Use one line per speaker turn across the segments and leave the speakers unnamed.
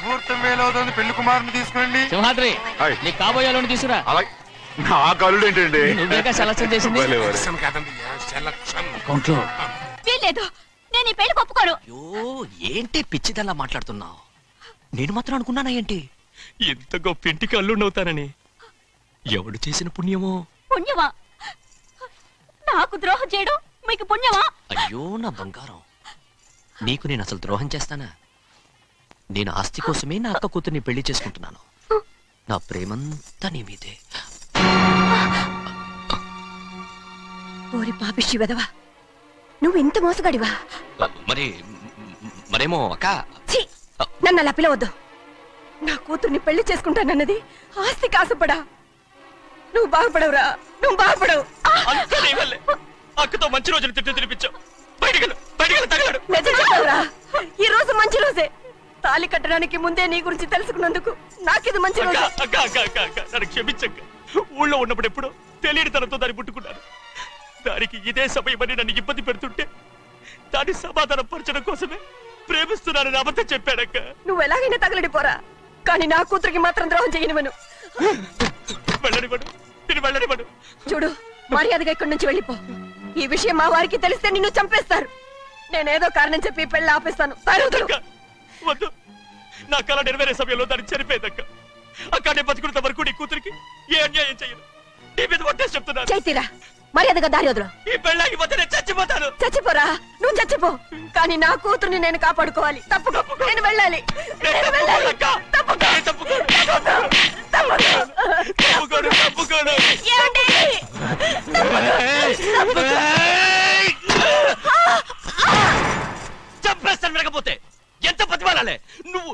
ముహూర్తం వేలవుతుంది, పెళ్లి కుమారుని తీసుకురండి.
సింహాద్రి నీ కాబోయేలోని తీసుకురా.
నా కలుడు ఏంటండి?
నువ్వేగా సెలక్షన్ చేసింది.
వీల్లేదు, నేను ఈ పెళ్లి ఒప్పుకోను.
అయ్యో ఏంటి పిచ్చిదల్లా మాట్లాడుతున్నావు? నేను మాత్రం అనుకున్నానా ఏంటి ఇంత గొప్ప ఇంటికి అల్లుండవుతానని? ఎవడు చేసిన పుణ్యమో?
పుణ్యమా? నాకు ద్రోహం చేయడం మీకు పుణ్యమా?
అయ్యో నా బంగారం, నీకు నేను అసలు ద్రోహం చేస్తానా? నేను ఆస్తి కోసమే నా అక్క కూతుర్ని పెళ్లి చేసుకుంటున్నాను. నా ప్రేమంతా నీ మీదే.
ఓరి పాపిష్టి వెదవా, నువ్వు ఇంత మోసగాడివా?
మరేమో అక్క.
నన్ను అలా పిలవద్దు. నా కూతుర్ని పెళ్లి చేసుకుంటానన్నది ఆస్తి కాసపడా. నువ్వు బాగుపడవురా, నువ్వు బాగుపడవు.
అక్కతో మంచి రోజులు తిట్టు తినిపించావు.
ఈ రోజు మంచి రోజే. తాళి కట్టడానికి ముందే నీ గురించి తెలుసుకున్నందుకు నాకిది మంచి రోజు.
నన్ను క్షమించక్క. ఊళ్ళో ఉన్నప్పుడు ఎప్పుడు తెలియని తనతో దాన్ని పుట్టుకున్నాను. దానికి ఇదే సమయమని నన్ను ఇబ్బంది పెడుతుంటే దాన్ని సమాధానం పరచడం కోసమే ప్రేమిస్తున్నానని అబద్ధం చెప్పాడక్క.
నువ్వు ఎలాగైనా తగలడిపోరా, కానీ నా కూతురికి మాత్రం ద్రోహం చేయనివను.
వెళ్ళనివ్వడు, నేను వెళ్ళనివ్వడు.
చూడు, మర్యాదగా ఇక్కడి నుంచి వెళ్ళిపో. ఈ విషయం మా వారికి తెలిస్తే నిన్ను చంపేస్తారు. నేనేదో కారణం చెప్పి పెళ్లి ఆపేస్తాను.
వద్దు, నా కళ నెరవేరే సమయంలో దాన్ని చనిపోయిందక్క. అక్క నేను బతుకున్నంత వరకు నీ కూతురికి ఏ అన్యాయం చేయను. నీ మీద ఒట్టేసి చెప్తున్నాను.
చైతీరా, మర్యాదగా దారి వదలు.
ఈ పెళ్ళాకి పోతే నేను చచ్చిపోతాను.
చచ్చిపోరా, నువ్వు చచ్చిపో, కానీ నా కూతుర్ని నేను కాపాడుకోవాలి. తప్పుకో, నేను వెళ్ళాలి.
చంపేస్తాను. లేకపోతే ఎంత బతిమాలాలే నువ్వు?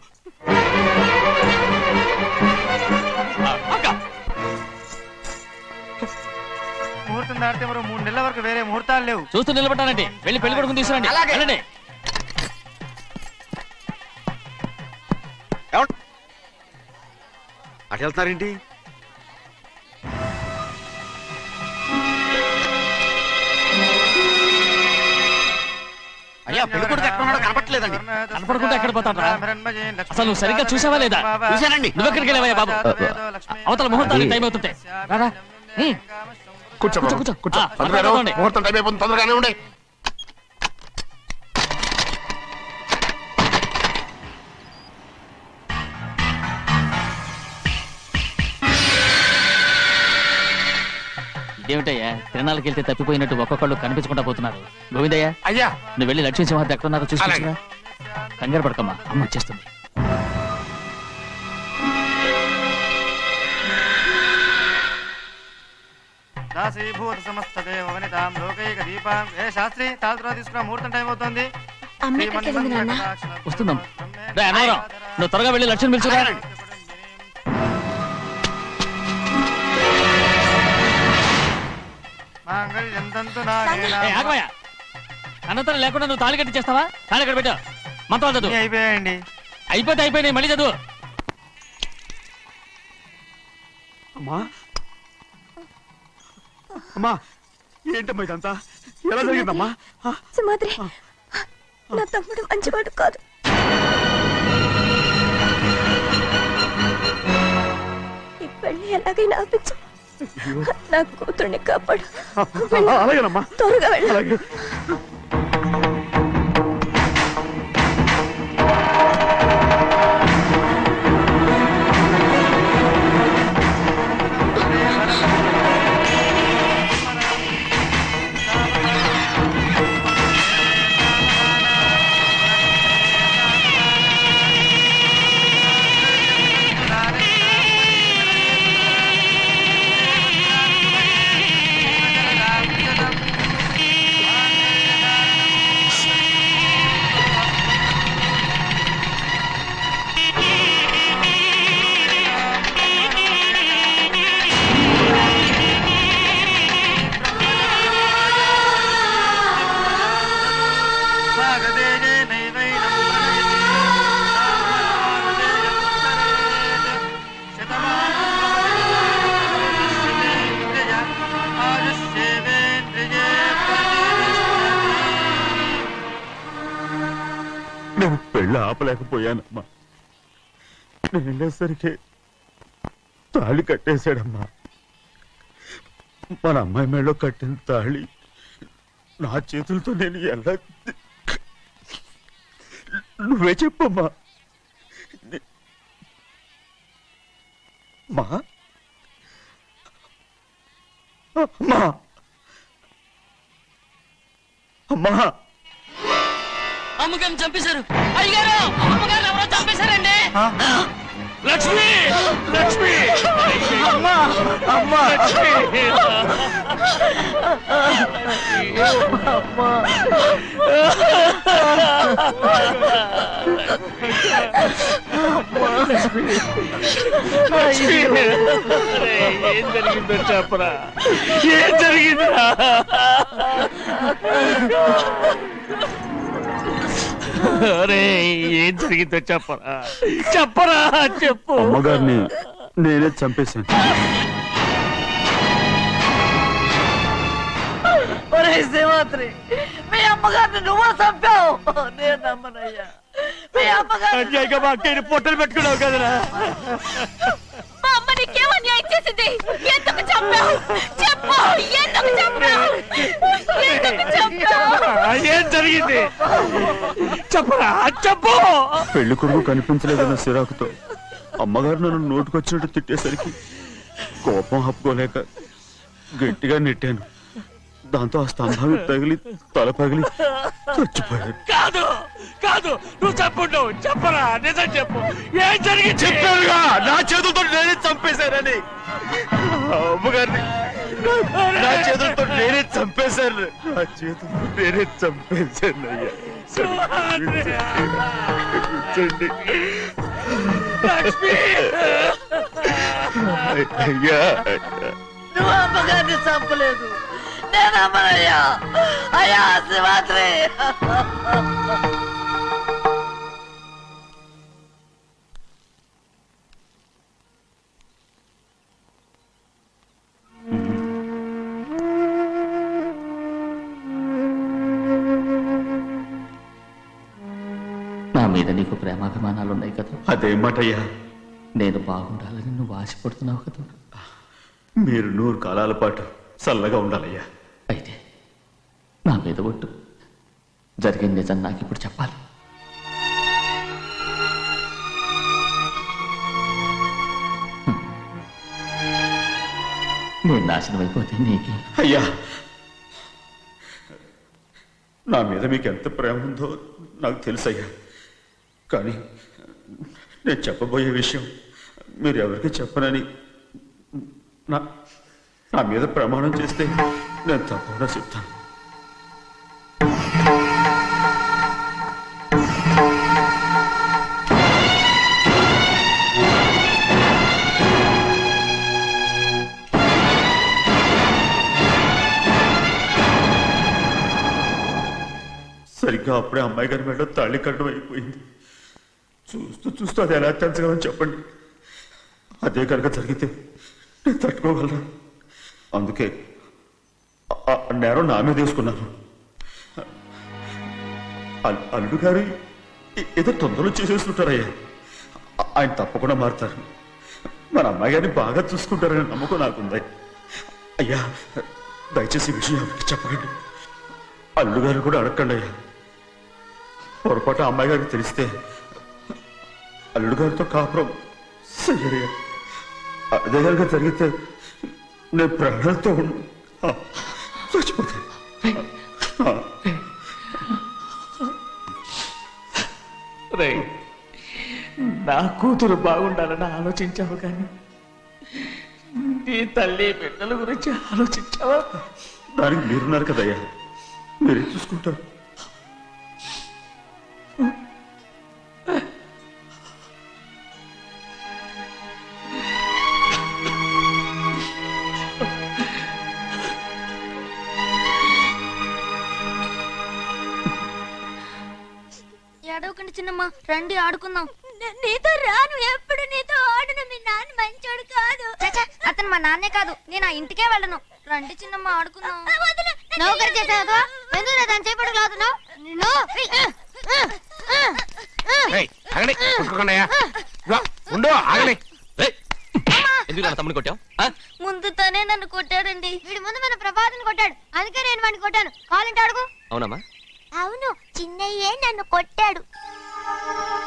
ముహూర్తం దాటితే మరో 3 నెలల వరకు వేరే ముహూర్తాలు లేవు.
చూస్తూ నిలబడ్డానంటే వెళ్ళి పెళ్లి కొడుకుని తీసుకురండి. వెళ్ళండి.
అటు వెళ్తున్నారేంటి?
అయ్యా పెళ్లి కొడుకు ఎక్కడ ఉన్నాడో కనపట్లేదండి.
కనపడకుండా ఎక్కడ పోతాడ్రా? అసలు నువ్వు సరిగ్గా చూసావా లేదా?
చూశానండి.
నువ్వెక్కడికి వెళ్ళావయ్యా బాబు? అవతల ముహూర్తానికి టైం అవుతుంటే రారా.
కూర్చో
కూర్చో.
కూర్చో. ముహూర్తం టైం అయిపోతుంది, తొందరగానే ఉండే.
ఇదేమిటయ్యా, తిరణాలకు వెళ్తే తప్పిపోయినట్టు ఒక్కొక్కళ్ళు కనిపించకుండా పోతున్నారు. గోవిందయ్య,
అయ్యా
నువ్వు వెళ్ళి లక్ష్మీ సింహాద్రి ఎక్కడున్నారో చూసుకుంటున్నా. కంగారు పడకమ్మా, అమ్మ వచ్చేస్తుంది.
దాసీభూత సమస్త దేవవనితాం లోకైక దీపాం. ఏ శాస్త్రి, తాళ తర్వాత తీసుకురా, ముహూర్తం టైం అవుతుంది.
వస్తుందమ్మా. నువ్వు త్వరగా వెళ్ళి లక్ష్మణ్ పిలుచురా. అనంతరం లేకుండా నువ్వు తాళి కట్టి చేస్తావా? తాళి కట్టి పెట్టా. మంత్రాలు చదువు.
అయిపోయాయండి.
అయిపోయినాయి, మళ్ళీ చదువు.
అమ్మా అమ్మా, ఏంటమ్మా ఇదంతా? ఎలా జరిగిందమ్మా?
సుమాద్రి, నా తమ్ముడు మంచివాడు కాదు. ఈ పెళ్లి ఎలాగైనా ఆపించు. నా కూతుర్ని కాపాడు.
అలాగేనమ్మా,
త్వరగా వెళ్ళాలి.
నేను పెళ్ళి ఆపలేకపోయానమ్మా. నేను వెళ్ళేసరికి తాళి కట్టేశాడమ్మా. మన అమ్మాయి మేడలో కట్టిన తాళి నా చేతులతో నేను ఎలా... నువ్వే చెప్పమ్మా. మా అమ్మా అమ్మా
అమ్మగారిని చంపేశారు అయ్యారు. అమ్మగారు ఎవరో చంపేశారండి.
లక్ష్మి లక్ష్మి
అమ్మా అమ్మా
ఏం జరిగిందో చెప్పరా, ఏం జరిగిందిరా? అరే ఏం జరిగిందో చెప్పరా, చెప్పరా, చెప్పు.
అమ్మగారిని నేనే చంపేశాను.
శ్రీమంత్రి, మీ అమ్మగారిని నువ్వు చంపావు. నేను నమ్మనయ్యా. మీ అమ్మగారు
అన్యాయంగా మా అక్కని పొట్టలు పెట్టుకున్నావు కదరా.
మా అమ్మ నీకేం అన్యాయం చేసింది? ఎందుకు చంపావు? చెప్పు, ఎందుకు చంపావు? ఎందుకు చంపావు?
ఏం జరిగింది చెప్పరా, చెప్పు.
పెళ్లి కొడుకు కనిపించలేదన్న సిరాకుతో అమ్మగారు నన్ను నోటుకొచ్చినట్టు తిట్టేసరికి కోపం హప్పుకోలేక గట్టిగా నెట్టాను. దాంతో ఆ స్తంభాన్ని తగిలి తల పగిలి చచ్చిపోయాను.
కాదు కాదు, నువ్వు చెప్పుండవు. చెప్పరా, నిజం చెప్పు. ఏం జరిగింది?
చెప్పానుగా, నా చేతులతో నేనే చంపేశానని. అమ్మగారిని నా చేతులతో నేనే చంపేశాను. నా చేతులతో నేనే చంపేశాను. అయ్యా కూర్చోండి.
లక్ష్మి
అయ్యా
నువ్వు అమ్మగారిని చంపలేదు. నేను నమ్మనయ్యా. అయ్యా శ్రీమంత్రి.
నా మీద నీకు ప్రేమాభిమానాలు ఉన్నాయి కదా.
అదేమాటయ్యా,
నేను బాగుండాలని నువ్వు ఆశపడుతున్నావు కదా.
మీరు 100 కాలాల పాటు చల్లగా ఉండాలయ్యా.
అయితే నా మీద ఒట్టు. జరిగిన నిజం నాకు ఇప్పుడు చెప్పాలి. నేను నాశనం అయిపోతే నీకే.
అయ్యా, నా మీద మీకు ఎంత ప్రేమ ఉందో నాకు తెలుసయ్యా. కానీ నేను చెప్పబోయే విషయం మీరు ఎవరికి చెప్పనని నా మీద ప్రమాణం చేస్తే నేను తప్పకుండా చెప్తాను. సరిగ్గా అప్పుడే అమ్మాయి గారి మెడలో తాళి కట్టడం అయిపోయింది. చూస్తూ చూస్తూ అది ఎలా తెంచగలని చెప్పండి. అదే కనుక జరిగితే నేను తట్టుకోగలను. అందుకే ఆ నేరం నా మీద తీసుకున్నాను. అల్లుడు గారు ఏదో తొందరలో చేసేస్తుంటారయ్యా. ఆయన తప్పకుండా మారుతారు. మన అమ్మాయి గారిని బాగా చూసుకుంటారని నమ్మకం నాకుంది. అయ్యా, దయచేసి ఈ విషయం ఎవరికి చెప్పకండి. అల్లుడు గారు కూడా అడగండి అయ్యా. పొరపాటు అమ్మాయి గారికి తెలిస్తే అల్లుడు గారితో కాపురం సయ్యయ్యా. అదే కనుక జరిగితే నేను ప్రాణాలతో చచ్చిపోతాను.
రే, నా కూతురు బాగుండాలని ఆలోచించావు కానీ నీ తల్లి బిడ్డల గురించి ఆలోచించావా?
దానికి మీరున్నారు కదయ్యా, మీరే చూసుకుంటారు.
ఏడవకండి చిన్నమ్మ, రండి ఆడుకుందాం. నీతో రాను, ఎప్పుడు నీతో ఆడను. మీ నాన్న మంచోడు కాదు. అతను మా నాన్నే కాదు, నేను ఆ ఇంటికే వెళ్ళను. రండి చిన్నమ్మ ఆడుకుందాం. నౌకరు చేసావు ఎందుకు దాని చేపడు లాదున్నావు? నిన్ను
ఉండు ఆగలే ఎందుకు నా తమ్ముని కొట్టావు
ముందు తనే నన్ను కొట్టాడండి వీడి ముందు మన ప్రభాతం కొట్టాడు అందుకే నేను వాడిని కొట్టాను కావాలంటే అడుగు
అవునమ్మా
అవును చిన్నయ్యే నన్ను కొట్టాడు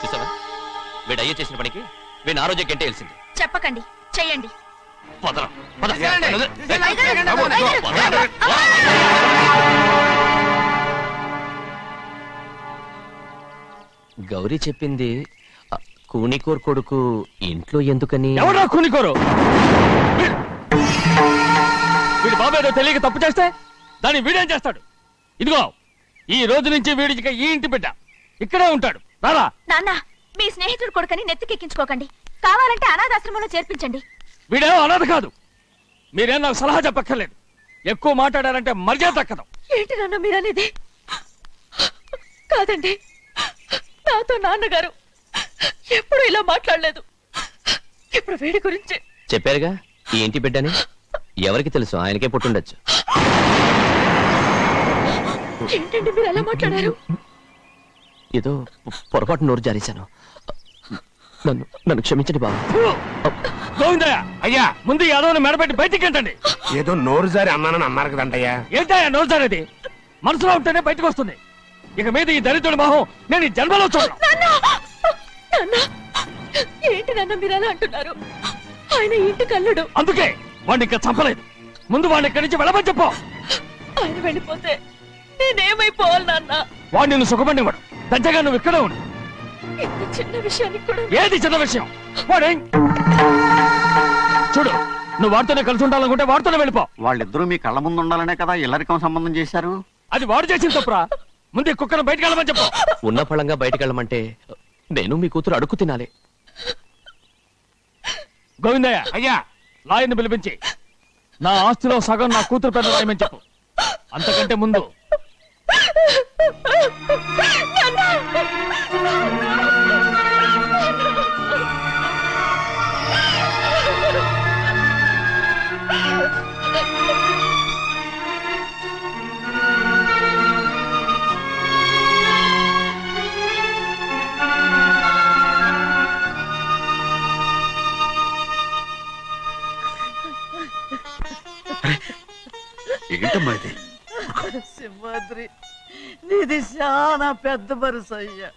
చూసావా వీడు అయ్యే చేసిన పనికి వీడిని ఆరోగ్యం కంటే తెలిసింది
చెప్పకండి చెయ్యండి.
పదరా, పద. గౌరీ చెప్పింది కూనికోర్ కొడుకు ఇంట్లో ఎందుకని
ఎవరా కూనికోరు? వీడి బాబు ఏదో తెలియక తప్పు చేస్తే దాన్ని వీడేం చేస్తాడు? ఇదిగో ఈ రోజు నుంచి వీడికి ఈ ఇంటి బిడ్డ ఇక్కడే ఉంటాడు. రారా.
నాన్న మీ స్నేహితుడు కొడుకని నెత్తికెక్కించుకోకండి. కావాలంటే అనాథాశ్రమంలో చేర్పించండి.
వీడేమో అనాథ కాదు. మీరేం నాకు సలహా చెప్పక్కర్లేదు. ఎక్కువ మాట్లాడారంటే మర్యాద దక్కదు.
ఏంటి నాన్న మీరనేది? కాదండి, నాతో నాన్నగారు ఎప్పుడు ఇలా మాట్లాడలేదు. ఇప్పుడు వీడి గురించి
చెప్పారుగా ఈ ఇంటి బిడ్డని. ఎవరికి తెలుసు, ఆయనకే పుట్టుండొచ్చు.
ఏంటండి మీరు ఎలా మాట్లాడారు?
ఏదో పొరపాటు నోరు జారేశాను. నన్ను నన్ను క్షమించండి బాబు.
గోవిందయ్య అయ్యా, ముందు యాదవ్ని మెడపెట్టి బయటికి ఏంటండి?
ఏదో నోరు జారి అన్నానని అన్నారు కదంటయ్యా.
ఏంటయ్యా నోరు జారేది? మనసులో ఉంటేనే బయటకు వస్తుంది. ఇక మీద ఈ దరిద్రుడి మొహం నేను ఈ జన్మలో చూడను.
ఏంటి నాన్న మీరు ఎలా అంటున్నారు? ఆయన ఇంటి కల్లుడు.
అందుకే వాడిని ఇంకా చంపలేదు. ముందు వాడిని ఇక్కడి నుంచి వెళ్ళమని చెప్పు.
ఆయన వెళ్ళిపోతే నేనేమైపోవాలి నాన్న?
వాడు నిన్ను సుఖపడివాడు. పెద్దగా నువ్వు ఇక్కడే ఉండు.
ఇంత చిన్న విషయానికి కూడా
ఏది చిన్న విషయం? వాడే చూడు, నువ్వు వాడితోనే కలిసి ఉండాలనుకుంటే వాడితోనే వెళ్ళిపో.
వాళ్ళిద్దరూ మీ కళ్ళ ముందు ఉండాలనే కదా ఇల్లరికం సంబంధం చేశారు.
అది వాడు చేసిన తప్పురా. ముందు ఈ కుక్కను బయటకు వెళ్ళమని చెప్పు.
ఉన్న ఫలంగా బయటకు వెళ్ళమంటే నేను మీ కూతురు అడుక్కు తినాలి.
గోవిందయ్య అయ్యా, లాయర్ని పిలిపించి నా ఆస్తిలో సగం నా కూతురు పెద్ద రాయమని చెప్పు. అంతకంటే ముందు
ఏంటమ్మా ఇది?
సింహాద్రి, నీది చాలా పెద్ద మనసు అయ్యా.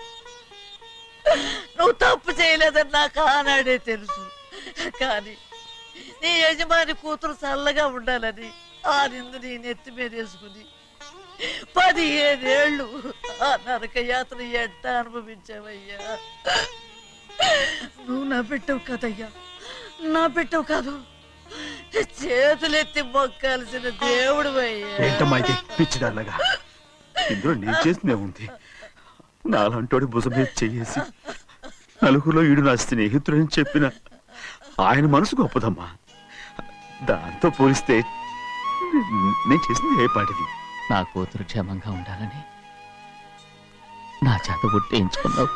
నువ్వు తప్పు చేయలేదని నాకు ఆనాడే తెలుసు. కానీ నీ యజమాని కూతురు చల్లగా ఉండాలని ఆ నిందు నీ నెత్తి మీద వేసుకుని 15 ఏళ్ళు ఆ నరక యాత్ర ఎట్టా అనుభవించావయ్యా. నువ్వు నా పెట్టవు కదయ్యా, నా పెట్టవు కాదు, చేతులెత్తి మొక్కాల్సిన దేవుడు అయ్యా.
ఏంటమ్మా ఇది పిచ్చిదారులాగా? ఇందులో నేను చేసినే ఉంది. నాలంటోడి భుజం మీద చెయ్యేసి నలుగురిలో ఈడు నా స్నేహితుడని చెప్పిన ఆయన మనసు గొప్పదమ్మా. దాంతో పోలిస్తే నేను చేసింది ఏ పాటిది?
నా కూతురు క్షేమంగా ఉండాలని నా చేత గుర్తించుకున్నావు.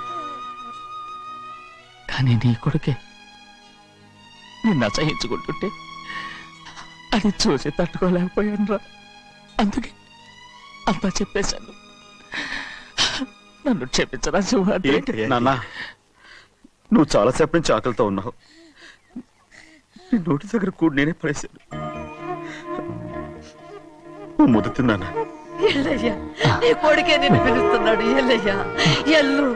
కానీ నీ కొడుకే నిన్ను అసహించుకుంటుంటే అది చూసి తట్టుకోలేకపోయాను రా. అందుకే అంతా చెప్పేశాను. నన్ను క్షమించరా సింహాద్రి.
నాన్న, నువ్వు చాలాసేపు నుంచి ఆకలితో ఉన్నావు. నీ నోటి దగ్గర కూడా నేనే పడేశాను. నువ్వు ముద్దు తిన్నానా?
ఎల్లయ్యా, నీ కొడుకే నిన్ను పిలుస్తున్నాడు. ఎల్లయ్యా, ఎల్లు.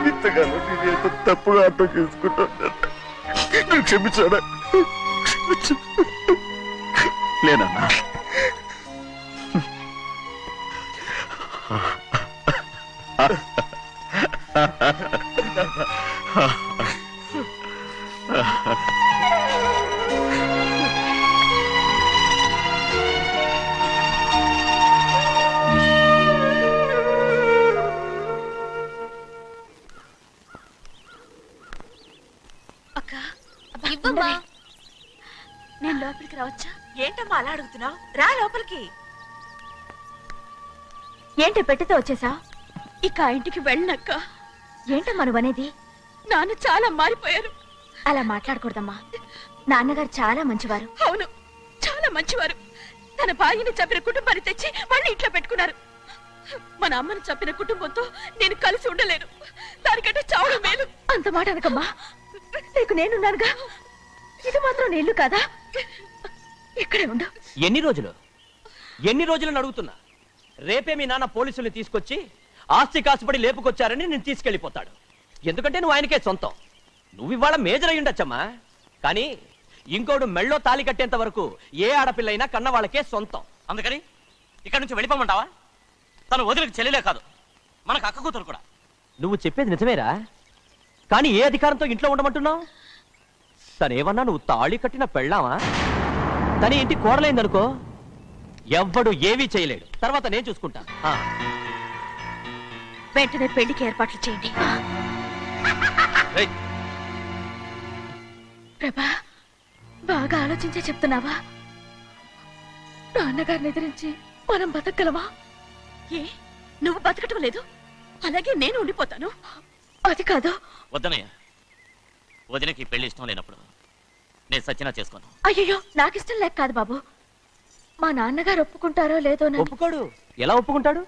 ఇంతకాలం నేను ఎంత తప్పుగా అర్థం చేసుకుంటాను. నువ్వు క్షమించాడా? లేనన్నా.
ఇవ్వమ్మా.
నేను లోపలికి రావచ్చా? ఏంటమ్మా అలా అడుగుతున్నావు? రా లోపలికి. ఏంటి పెట్టితో వచ్చేసా? ఇక ఆ ఇంటికి వెళ్ళనక్క. ఏంటమ్మా నువ్వనేది? నాన్న చాలా మారిపోయారు. అలా మాట్లాడకూడదమ్మా. నాన్నగారు చాలా మంచివారు. అవును, చాలా మంచివారు. తన భార్యని చంపిన కుటుంబాన్ని తెచ్చి మళ్ళీ ఇంట్లో పెట్టుకున్నారు. మన అమ్మను చంపిన కుటుంబంతో నేను కలిసి ఉండలేను. దానికంటే చావడం మేలు. అంత మాట అనకమ్మా. నీకు నేనున్నానుగా. ఇది మాత్రం నీళ్లు కాదా? ఇక్కడే ఉండు.
ఎన్ని రోజులని అడుగుతున్నా. రేపే మీ నాన్న పోలీసుల్ని తీసుకొచ్చి ఆస్తి కాసుపడి లేపుకొచ్చారని నేను తీసుకెళ్లిపోతాడు. ఎందుకంటే నువ్వు ఆయనకే సొంతం. నువ్వు ఇవాళ మేజర్ అయి ఉండొచ్చమ్మా, కానీ ఇంకోడు మెళ్ళో తాళి కట్టేంత వరకు ఏ ఆడపిల్లైనా కన్న వాళ్ళకే సొంతం.
అందుకని ఇక్కడ నుంచి వెళ్ళిపోమంటావా? తను వదిలికి చెల్లెలే కాదు, మనకు అక్క కూతురు కూడా.
నువ్వు చెప్పేది నిజమేరా, కానీ ఏ అధికారంతో ఇంట్లో ఉండమంటున్నావు? తనేమన్నా నువ్వు తాళి కట్టిన పెళ్ళావా? తన ఇంటి కోడలైందనుకో, ఎవ్వడు ఏవీ చేయలేడు. తర్వాత నేను చూసుకుంటా.
వెంటనే పెళ్లికి ఏర్పాట్లు చేయండి. ప్రభా, బాగా ఆలోచించే చెప్తున్నావా? నాన్నగారిని ఎదిరించి మనం బతకగలవా? ఏ, నువ్వు బతకటం లేదు, అలాగే నేను ఉండిపోతాను. అది కాదు.
వద్దనయ్య, వదినకి పెళ్లి ఇష్టం లేనప్పుడు నేను సచ్చినా చేసుకోను.
అయ్యో, నాకిష్టం లేక కాదు బాబు. మా నాన్నగారు ఒప్పుకుంటారో లేదో.
ఒప్పుకోడు. ఎలా ఒప్పుకుంటాడు?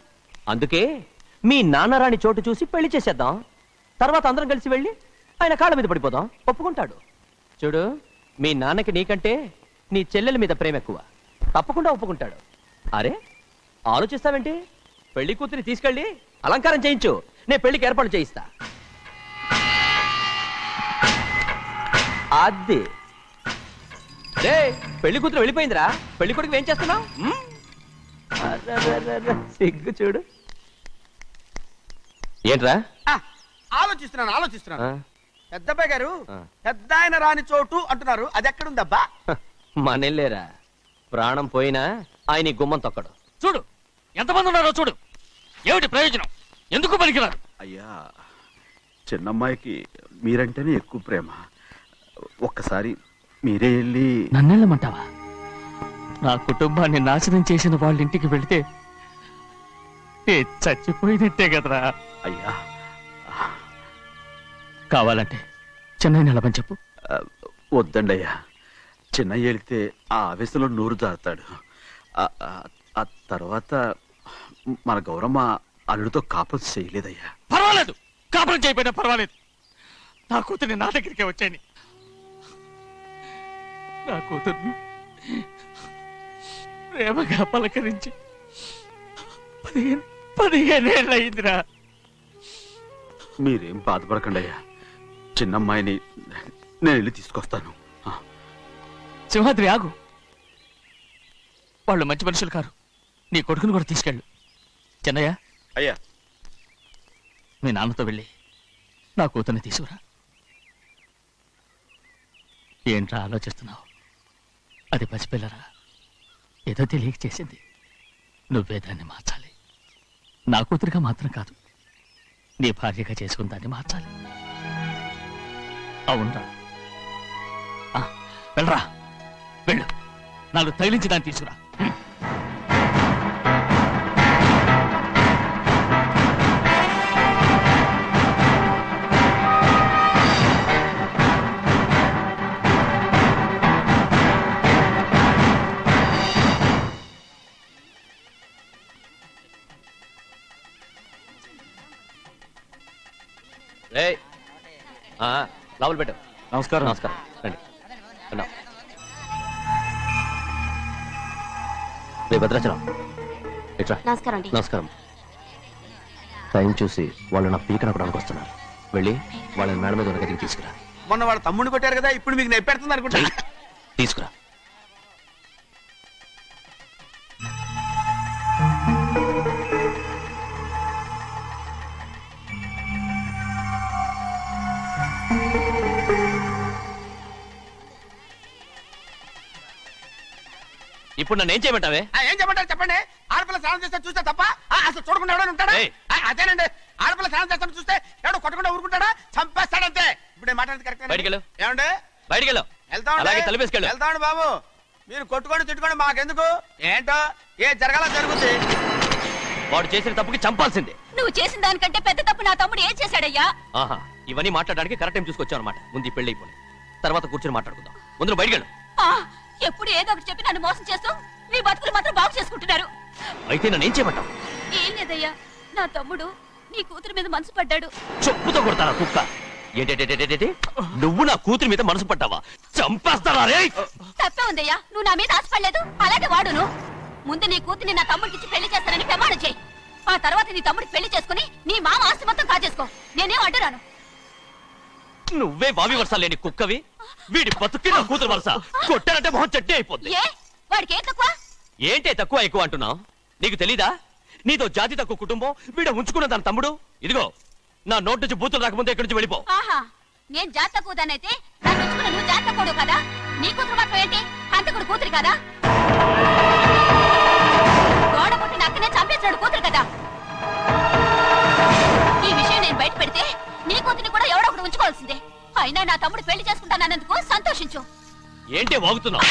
అందుకే మీ నాన్నరాని చోటు చూసి పెళ్లి చేసేద్దాం. తర్వాత అందరం కలిసి వెళ్ళి ఆయన కాళ్ళ మీద పడిపోదాం. ఒప్పుకుంటాడు. చూడు, మీ నాన్నకి నీకంటే నీ చెల్లెల మీద ప్రేమ ఎక్కువ. తప్పకుండా ఒప్పుకుంటాడు. అరే, ఆలోచిస్తావేంటి? పెళ్లి కూతురి తీసుకెళ్ళి అలంకారం చేయించు, నేను పెళ్లికి ఏర్పాటు చేయిస్తా. అది రే, పెళ్లి కూతురు వెళ్ళిపోయిందిరా. పెళ్లి కొడుకు ఏం చేస్తున్నావు? సిగ్గు చూడు. ఏంట్రా?
ఆలోచిస్తున్నాను. పెద్దబ్బాయి గారు పెద్ద ఆయన రాని చోటు అంటున్నారు, అది ఎక్కడుందబ్బా?
మనెళ్ళేరా, ప్రాణం పోయినా ఆయన ఈ గుమ్మం తొక్కడు.
చూడు ఎంతమంది ఉన్నారో చూడు. ఏమిటి ప్రయోజనం? ఎందుకు పనికిరారు?
అయ్యా, చిన్నమ్మాయికి మీరంటేనే ఎక్కువ ప్రేమ. ఒక్కసారి మీరే వెళ్ళి.
నన్నెళ్ళమంటావా? నా కుటుంబాన్ని నాశనం చేసిన వాళ్ళ ఇంటికి వెళితే చచ్చిపోయినట్టే కదరా.
అయ్యా,
కావాలంటే చెన్నై నిలబని చెప్పు.
వద్దండి అయ్యా. చిన్నయ్య వెళితే ఆ ఆవేశంలో నోరు జారుతాడు. ఆ తర్వాత మన గౌరమ్మ అల్లుడితో కాపురం చేయలేదయ్యా.
పర్వాలేదు, కాపురం చేయకపోయినా పర్వాలేదు. నా కూతుర్ని నా దగ్గరికే వచ్చాయని. నా కూతుర్ని ప్రేమగా పలకరించి 15 ఏళ్ళు అయిందిరా.
మీరేం బాధపడకండి అయ్యా. చిన్నమ్మాయిని నేను వెళ్ళి తీసుకొస్తాను.
సింహాద్రి, ఆగు. వాళ్ళు మంచి మనుషులు కారు. నీ కొడుకుని కూడా తీసుకెళ్ళు. చెన్నయ్య,
అయ్యా,
మీ నాన్నతో వెళ్ళి నా కూతుర్ని తీసుకురా. ఏంట్రా ఆలోచిస్తున్నావు? అది పసిపిల్లరా, ఏదో తెలియక చేసింది. నువ్వే దాన్ని మార్చాలి. నా కూతురిగా మాత్రం కాదు, నీ భార్యగా చేసుకుని దాన్ని మార్చాలి. అవునరా, వెళ్ళరా, వెళ్ళు. నాలుగు తగిలించి దాన్ని తీసుకురా.
లోపల పెట్టు.
నమస్కారం.
నమస్కారం. రండి. రే భద్రాచలం, ఇట్రా.
నమస్కారం అండి.
నమస్కారం. టైం చూసి వాళ్ళు నా పీకన కూడా వస్తున్నారు. వెళ్ళి వాళ్ళని మేడ మీద ఉన్న గదికి తీసుకురా.
మొన్న వాళ్ళ తమ్ముడిని కొట్టారు కదా, ఇప్పుడు మీకు నెప్పెడుతుంది అనుకుంటా.
తీసుకురా. ఇప్పుడు నన్ను ఏం చేయమంటావే?
ఏం చెప్పంటారు చెప్పండి. ఆడపిల్ల స్నానం చేస్తే చూస్తే తప్ప అసలు చూడకుండా ఎవడో ఉంటాడా? అదేనండి, ఆడపిల్ల స్నానం చేస్తాను చూస్తే ఎవడో కొట్టకుండా ఊరుకుంటాడా? చంపేస్తాడంతే. ఇప్పుడు మాట్లాడేది కరెక్ట్.
బయటికి వెళ్ళు.
ఏమండి?
బయటికి వెళ్ళు. అలాగే తలపేసుకెళ్ళు.
వెళ్తామండి బాబు. మీరు కొట్టుకొని తిట్టుకొని మాకెందుకు? ఏంటో ఏ జరగాల జరుగుతుంది.
వాడు చేసిన తప్పుకి చంపాల్సిందే.
నువ్వు చేసిన దానికంటే పెద్ద తప్పు నా తమ్ముడు ఏం చేశాడయ్యా?
ఆహా, ఇవన్నీ మాట్లాడడానికి కరెక్ట్ టైం చూసుకొచ్చావు అనమాట. ముందు ఈ పెళ్లి అయిపోయి తర్వాత కూర్చొని మాట్లాడుకుందాం. ముందు బయటకెళ్ళు.
ఎప్పుడు ఏదో ఒకటి చెప్పి నన్ను మోసం చేస్తూ మీ బతుకులు మాత్రం బాగు చేసుకుంటున్నారు.
అయితే నన్ను ఏం చేయమంటావు?
ఏం లేదయ్యా, నా తమ్ముడు నీ కూతురు మీద మనసు పడ్డాడు.
చెప్పుతో కొడతారా కుక్క? ఏంటేంటి నువ్వు నా కూతురి మీద మనసు పట్టావా? చంపేస్తారా రే?
తప్పే ఉందయ్యా, నువ్వు నా మీద ఆశపడలేదు, అలాగే వాడును. ముందు నీ కూతుర్ని నా తమ్ముడికి పెళ్లి చేస్తానని ప్రమాణం చేయి. ఆ తర్వాత నీ తమ్ముడికి పెళ్లి చేసుకుని నీ మామ ఆస్తి మొత్తం కాజేసుకో. నేనేం అడ్డురాను.
నువ్వే బావి వరుస లేని కుక్కవి. వీడి బతుక్కి నా కూతురు వరుస. కొట్టానంటే మొహం చట్నీ అయిపోద్ది.
ఏ వాడికి ఏం తక్కువ?
ఏంటే తక్కువ ఎక్కువ అంటున్నావు? నీకు తెలీదా? నీతో జాతి తక్కువ కుటుంబం వీడ ఉంచుకున్న దాని తమ్ముడు. ఇదిగో నా నోటి నుంచి బూతులు రాకముందే ఇక్కడి నుంచి వెళ్ళిపో.
ఆహా, నేను జాత కూదానైతే నన్ను ఉంచుకున్న నువ్వు జాత కూడు కదా. నీ కూతురు మాత్రం ఏంటి, హంతకుడు కూతురు కదా. గోడ పుట్టిన అక్కనే చంపేశాడు కూతురు కదా. ఈ విషయం నేను బయట పెడితే నీ కూతురిని కూడా ఎవడో ఒకటి ఉంచుకోవాల్సిందే. అయినా నా తమ్ముడు పెళ్లి చేసుకుంటానన్నందుకు సంతోషించు.
ఏంటి వాగుతున్నావు?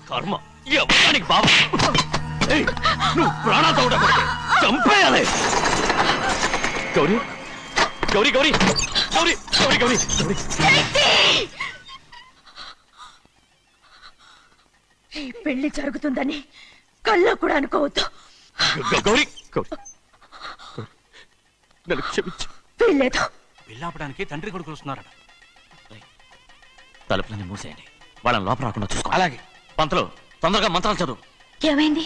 కర్మ ఎవరికి బావ. నువ్వు ప్రాణాలతో ఉండకూడదు, చంపేయాలి. గౌరీ గౌరీ గౌరీ గౌరీ గౌరీ గౌరీ
ఈ పెళ్లి జరుగుతుందని కల్లో కూడా అనుకోవద్దు.
గౌరీ గౌరీ నన్ను క్షమించు.
వీల్లేదు.
పెళ్ళాపడానికి తండ్రి కొడుకులు వస్తున్నారట.
తలుపులని మూసేయండి, వాళ్ళని లోపల రాకుండా చూసుకో.
అలాగే.
పంతులు తొందరగా మంత్రాలు చదువు.
ఏమైంది?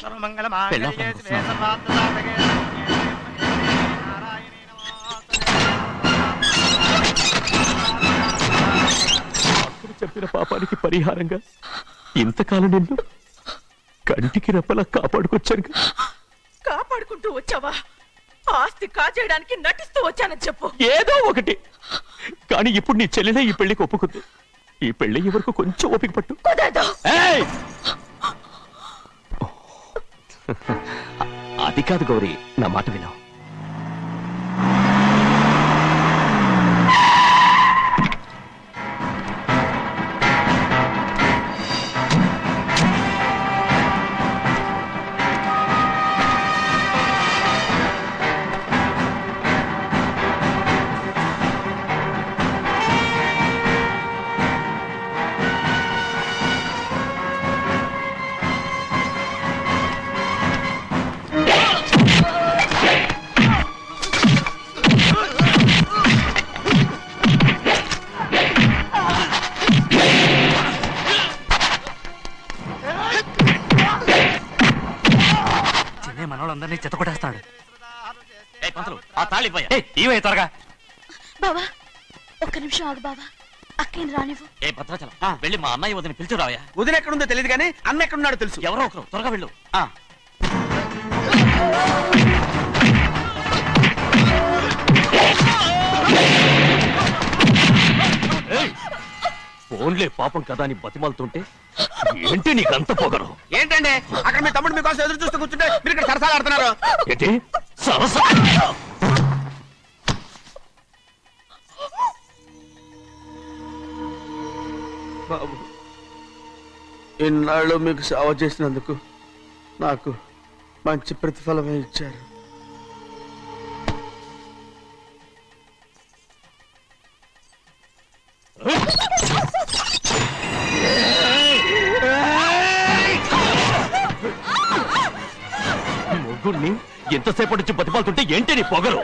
అప్పుడు చెప్పిన పాపానికి పరిహారంగా ఇంతకాలం నిన్ను కంటికి రెప్పలా కాపాడుకొచ్చాను.
కాపాడుకుంటూ వచ్చావా? ఆస్తి కాజేయడానికి నటిస్తూ వచ్చానని చెప్పు.
ఏదో ఒకటి. కానీ ఇప్పుడు నీ చెల్లెలే ఈ పెళ్లికి ఒప్పుకుంది. ఈ పెళ్లి వరకు కొంచెం ఓపిక పట్టు. ఏయ్! అది కాదు గౌరీ, నా మాట విను.
మనోళ్ళందరినీ చెత్త కొట్టేస్తాడు.
ఆ తాళి
ఇవే త్వరగా.
బావా ఒక్క నిమిషం ఆగు బావా, అక్కేం రానివ్వు.
ఏ భద్రాచలం వెళ్ళి మా అన్నయ్య వదిన పిలిచిరావయ్యా.
వదిన ఎక్కడుందో తెలియదు కానీ అన్న ఎక్కడున్నాడో తెలుసు.
ఎవరో ఒకరు త్వరగా వెళ్ళు.
ఫోన్లే పాపం కదా అని బతిమాలుతుంటే ఏంటి నీకంత పొగరు?
ఏంటండి అక్కడ మీ తమ్ముడు మీకోసం ఎదురు చూస్తూ కూర్చుంటే మీరు ఇక్కడ సరసాలు ఆడుతున్నారు.
ఏంటి సరసా?
బాబు, ఇన్నాళ్ళు మీకు సేవ చేసినందుకు నాకు మంచి ప్రతిఫలమే ఇచ్చారు.
మొగుణ్ణి ఎంతసేపటి నుంచి బతిమాలుతుంటే ఏంటి నీ పొగరు?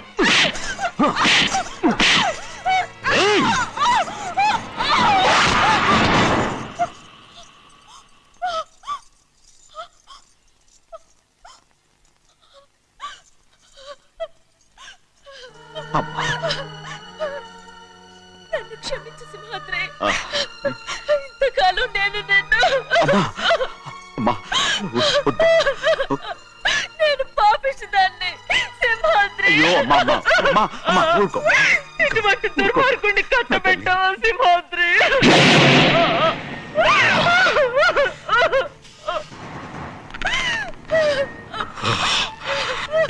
నన్ను క్షమించు సింహాద్రి. ఇంతకాలం నేను నేను పాపిస్తుదాన్ని సింహాద్రి. ఇటువంటి దుర్మార్గుడిని కట్టబెట్టావా సింహాద్రి?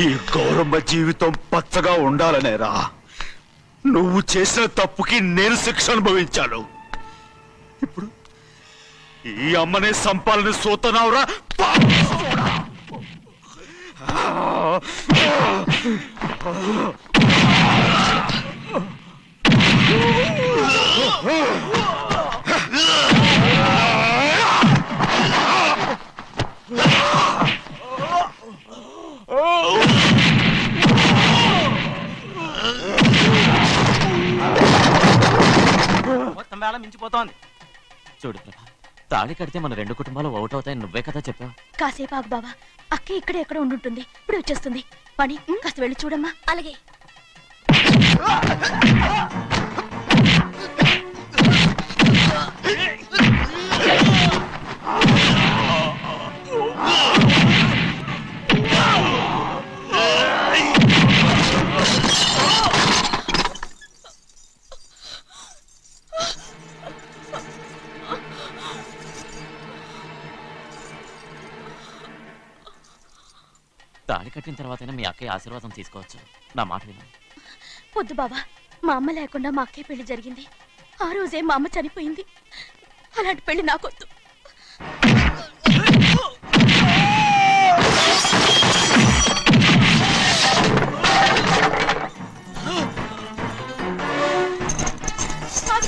ఈ గౌరమ్మ జీవితం పచ్చగా ఉండాలనేరా నువ్వు చేసిన తప్పుకి నేను శిక్ష అనుభవించాను. ఇప్పుడు ఈ అమ్మనే సంపాలని సూతనావురా
మొత్తం వేళ మించిపోతోంది.
చూడు ప్రభా, తాళి కడితే మన రెండు కుటుంబాలు అవుట్ అవుతాయని నువ్వే కదా చెప్పావు.
కాసేపు ఆగు బావా, అక్కే ఇక్కడే ఎక్కడ ఉండుంటుంది, ఇప్పుడు వచ్చేస్తుంది. పని కాస్త వెళ్ళి చూడమ్మా. అలాగే.
తాళి కట్టిన తర్వాతైనా మీ అక్కయ్య ఆశీర్వాదం తీసుకోవచ్చు. నా మాట విను.
వద్దు బావా, మా అమ్మ లేకుండా మా అక్కయ్య పెళ్లి జరిగింది. ఆ రోజే మా అమ్మ చనిపోయింది. అలాంటి పెళ్లి నాకొద్దు.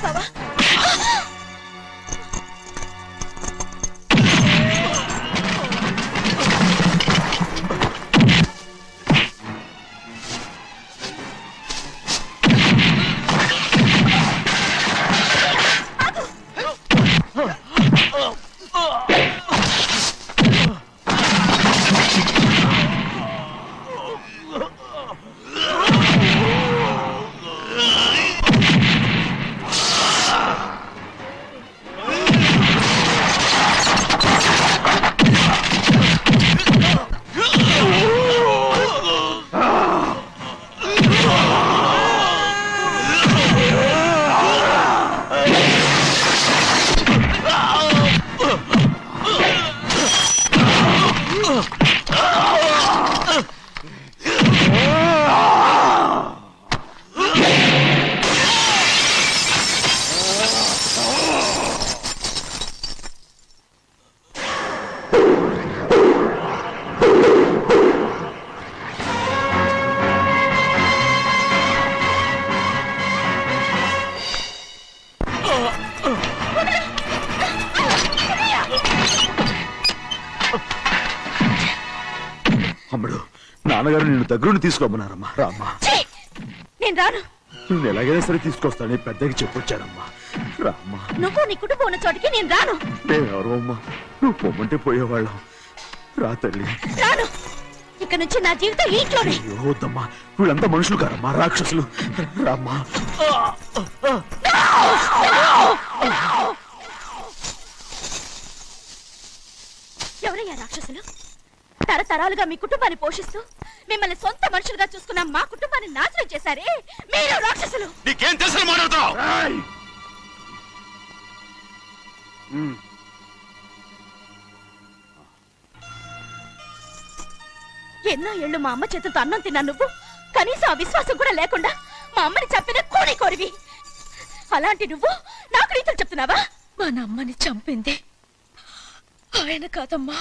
బావా,
అమ్మడు, నాన్నగారు నిన్ను దగ్గరుండి తీసుకోమన్నారమ్మా. రామ్మా.
నేను రాను.
నువ్వు ఎలాగైనా సరే తీసుకొస్తానని పెద్దకి చెప్పొచ్చానమ్మా. రామ్మా.
నువ్వు నీ కుటుంబం ఉన్న చోటికి నేను రాను.
మేమెవరు అమ్మా, నువ్వు పొమ్మంటే పోయేవాళ్ళం. రా తల్లి.
రాను. ఇక్కడ నుంచి నా జీవితం ఈ ఇంట్లోనే.
అయ్యో వద్దమ్మా, వీళ్ళంతా మనుషులు కారమ్మా, రాక్షసులు. రామ్మా.
ఎవరయ్యా రాక్షసులు? తరతరాలుగా మీ కుటుంబాన్ని పోషిస్తూ మిమ్మల్ని సొంత మనుషులుగా చూసుకున్న మా కుటుంబాన్ని నాశనం చేశారే మీరు రాక్షసులు.
నీకేం తెలుసు మాట్లాడతావు?
ఎన్నో ఏళ్ళు మా అమ్మ చేతులతో అన్నం తిన్నా నువ్వు కనీసం ఆ విశ్వాసం కూడా లేకుండా మా అమ్మని చంపిన కోడి కోరివి. అలాంటి నువ్వు నాకు రీతులు చెప్తున్నావా? మా అమ్మని చంపింది ఆయన కాదమ్మా,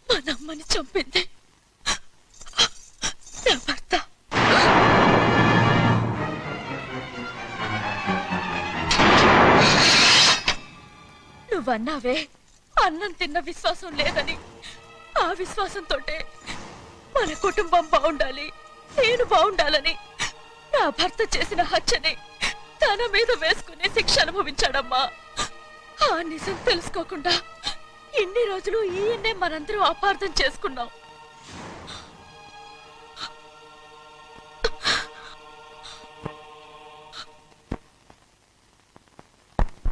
మా అమ్మని చంపింది నా భర్త. నువ్వన్నావే అన్నం తిన్న విశ్వాసం లేదని. ఆ విశ్వాసంతో మన కుటుంబం బాగుండాలి, నేను బాగుండాలని నా భర్త చేసిన హత్యని తన మీద వేసుకునే శిక్ష అనుభవించాడమ్మా. ఆ నిజం తెలుసుకోకుండా ఇన్ని రోజులు ఈయన్నే మనందరం అపార్థం చేసుకున్నాం.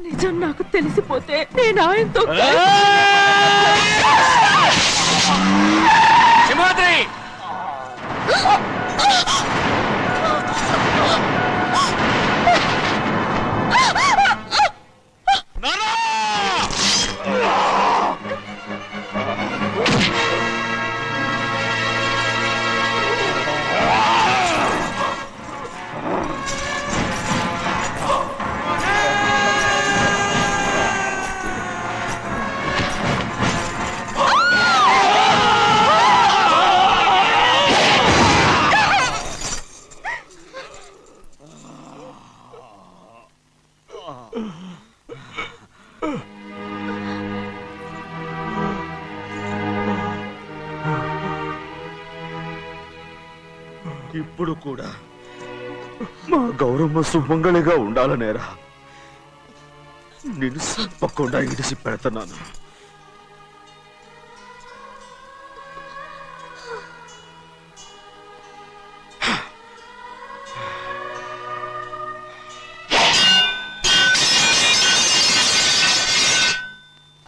నిజం నాకు తెలిసిపోతే నేను ఆయనతో
ఎప్పుడు కూడా మా గౌరమ్మ సుమంగళిగా ఉండాలనేరా నేను తప్పకుండా ఇడిసి పెడతాను.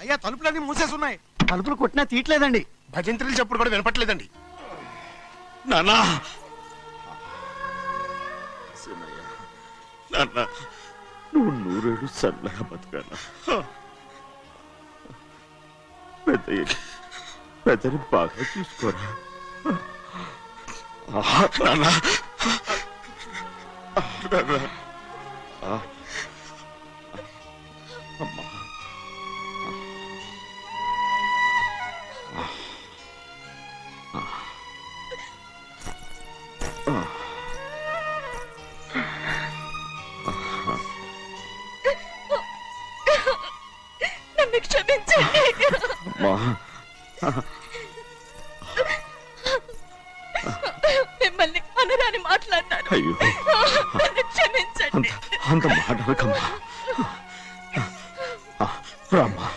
అయ్యా తలుపులన్నీ మూసేస్తున్నాయి.
తలుపులు కొట్టినా తీయట్లేదండి.
భజంత్రులు చెప్పుడు కూడా వినపట్లేదండి.
నాన్నా నాన్న నువ్వు 100 ఏళ్ళు చల్లగా బతకాలా. పెద్దని బాగా చూసుకోరా నాన్న. అమ్మా
నన్ను క్షమించండి. మిమ్మల్ని అనరాని మాట్లాడినాను.
అయ్యో
నన్ను క్షమించండి.
అంత మాటలకమ్మా. రామ్మా.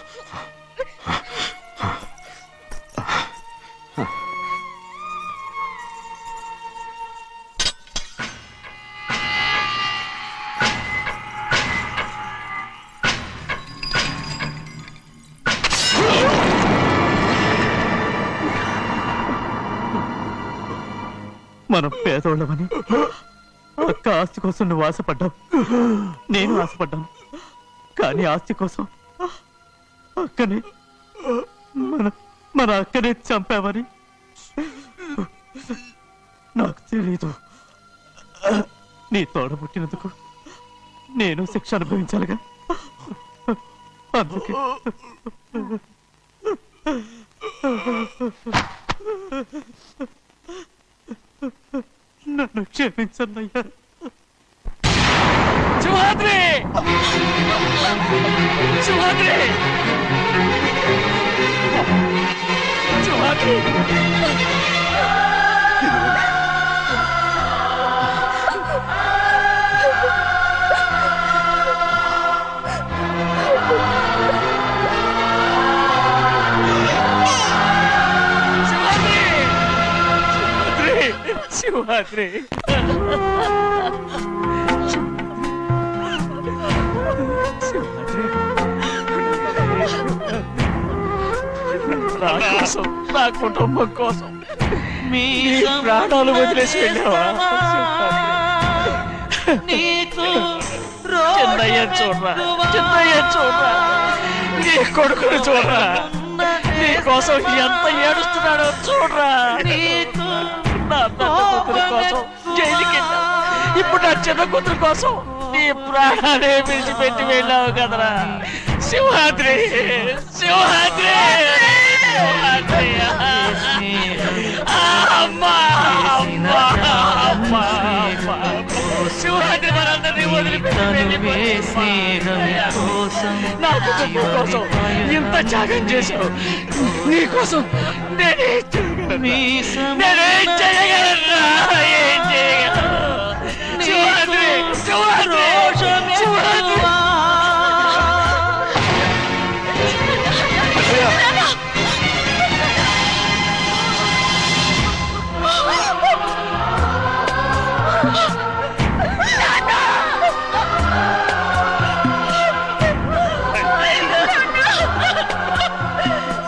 మనం పేదోళ్ళమని అక్క ఆస్తి కోసం నువ్వు ఆశపడ్డావు, నేను ఆశపడ్డాను. కానీ ఆస్తి కోసం అక్కని మన అక్కనే చంపావని నాకు తెలీదు. నీ తోడ పుట్టినందుకు నేను శిక్ష అనుభవించాలిగా. అందుకే నన్ను క్షమించన్నయ్యా.
శివాద్రి శివాద్రి శివాద్రి శివాద్రి నా కోసం, నా కుటుంబం కోసం మీ ప్రాణాలు వదిలేసి వెళ్ళావా? చిన్నయ్య చూడరా, చిన్నయ్య చూడరా, నీ కొడుకుని చూడరా, నీ కోసం ఎంత ఏడుస్తున్నాడో చూడరా. నా పెద్ద కూతురు కోసం జైలుకి వెళ్ళావు, ఇప్పుడు నా చిన్న కూతురు కోసం నీ ప్రాణాలే విడిచిపెట్టి వెళ్ళావు కదరా. సింహాద్రి సింహాద్రి సింహాద్రి అమ్మా అమ్మా అమ్మా సింహాద్రి మనందరినీ వదిలిపెట్టి నా కుటుంబం కోసం ఇంత త్యాగం చేశావు. నీ కోసం నేనేం చేయగలరా? ఏం చేయగలరా? సింహాద్రి సింహాద్రి సింహాద్రి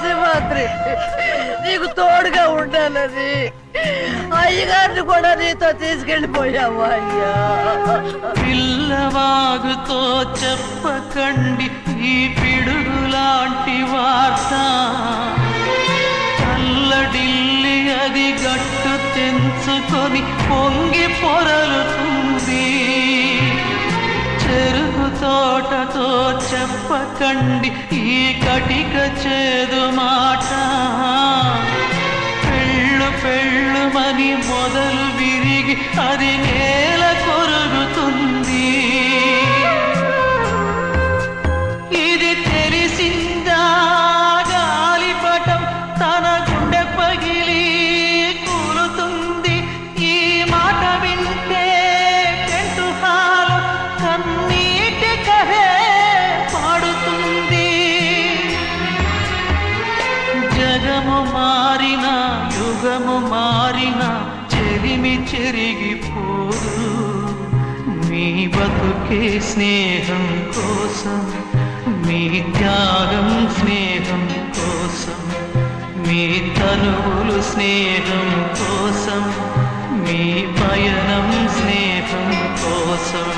సింహాద్రి నీకు తోడుగా ఉండాలని అయ్యగారిని కూడా నీతో తీసుకెళ్ళిపోయావు. అయ్యా
పిల్లవాగుతో చెప్పకండి ఈ పిడుగులాంటి వార్త, చల్లడిల్లి అది గట్టు తెంచుకొని పొంగి పొరలుతుంది. చెరుకు తోటతో చెప్పకండి ఈ కటిక చేదు మాట, పెళ్ళు పెళ్ళుమని మొదలు విరిగి అది నేల కొరుగుతుంది. ఇది తెలిసిందా గాలిపటం తన గుండె పగిలి కూలుతుంది. ఈ మాట చెరిగిపోదు మీ బతుకే స్నేహం కోసం మీ త్యాగం స్నేహం కోసం మీ తనువులు స్నేహం కోసం మీ పయనం స్నేహం కోసం